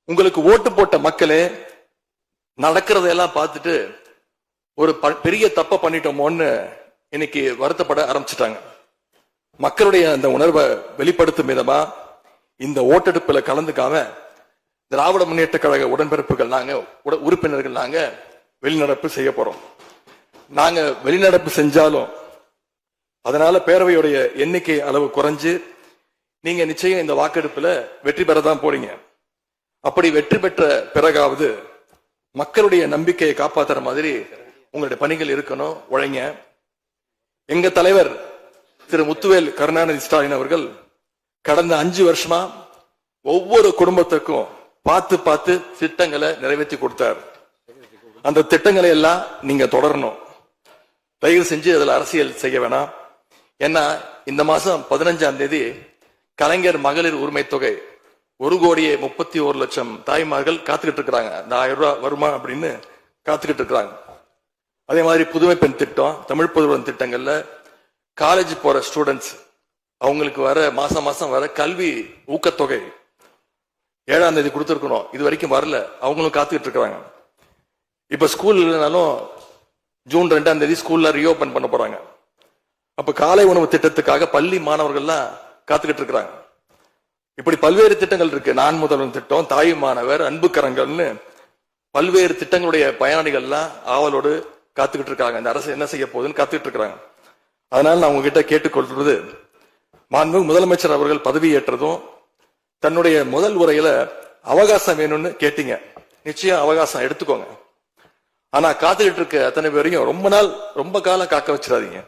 உங்களுக்கு ஓட்டு போட்ட மக்களே நடக்கிறதையெல்லாம் பார்த்துட்டு ஒரு பெரிய தப்ப பண்ணிட்டோமோன்னு இன்னைக்கு வருத்தப்பட ஆரம்பிச்சுட்டாங்க. மக்களுடைய அந்த உணர்வை வெளிப்படுத்தும் விதமா இந்த ஓட்டெடுப்புல கலந்துக்காம திராவிட முன்னேற்ற கழக உடன்பிறப்புகள் நாங்க உறுப்பினர்கள் நாங்க வெளிநடப்பு செய்ய போறோம். நாங்க வெளிநடப்பு செஞ்சாலும் அதனால பேரவையுடைய எண்ணிக்கை அளவு குறைஞ்சு நீங்க நிச்சயம் இந்த வாக்கெடுப்புல வெற்றி பெறதான் போறீங்க. அப்படி வெற்றி பெற்ற பிறகாவது மக்களுடைய நம்பிக்கையை காப்பாற்றுற மாதிரி உங்களுடைய பணிகள் இருக்கணும், உழைங்க. எங்க தலைவர் திரு முத்துவேல் கருணாநிதி ஸ்டாலின் அவர்கள் கடந்த 5 வருஷமா ஒவ்வொரு குடும்பத்துக்கும் பார்த்து பார்த்து திட்டங்களை நிறைவேற்றி கொடுத்தார். அந்த திட்டங்களை எல்லாம் நீங்க தொடரணும். தயவு செஞ்சு அதில் அரசியல் செய்ய வேணாம். ஏன்னா இந்த மாசம் 15ஆம் தேதி கலைஞர் மகளிர் உரிமை தொகை 1,31,00,000 தாய்மார்கள் காத்துக்கிட்டு இருக்கிறாங்க. இந்த 1000 ரூபாய் வருமா அப்படின்னு காத்துக்கிட்டு இருக்கிறாங்க. அதே மாதிரி புதுமை பெண் திட்டம், தமிழ் புதுவன் திட்டங்கள்ல காலேஜ் போற ஸ்டூடெண்ட்ஸ் அவங்களுக்கு வர மாசம் மாசம் வர கல்வி ஊக்கத்தொகை 7ஆம் தேதி கொடுத்துருக்கணும். இது வரைக்கும் வரல, அவங்களும் காத்துக்கிட்டு இருக்கிறாங்க. இப்ப ஸ்கூல் இல்லைனாலும் ஜூன் 2ஆம் தேதி ஸ்கூல்ல ரீஓபன் பண்ண போறாங்க. அப்ப காலை உணவு திட்டத்துக்காக பள்ளி மாணவர்கள்லாம் காத்துக்கிட்டு இருக்கிறாங்க. இப்படி பல்வேறு திட்டங்கள் இருக்கு. நான் முதல்வன் திட்டம், தாய் மாணவர், அன்பு கரங்கள்னு பல்வேறு திட்டங்களுடைய பயனாளிகள்லாம் ஆவலோடு காத்துக்கிட்டு இருக்காங்க. இந்த அரசு என்ன செய்ய போகுதுன்னு காத்துக்கிட்டு இருக்கிறாங்க. அதனால நான் உங்ககிட்ட கேட்டுக்கொள்றது, மாண்புமிகு முதலமைச்சர் அவர்கள் பதவியேற்றதும் தன்னுடைய முதல் உரையில அவகாசம் வேணும்னு கேட்டீங்க. நிச்சயம் அவகாசம் எடுத்துக்கோங்க. ஆனா காத்துக்கிட்டு இருக்க அத்தனை பேரையும் ரொம்ப காலம் காக்க வச்சிடாதீங்க.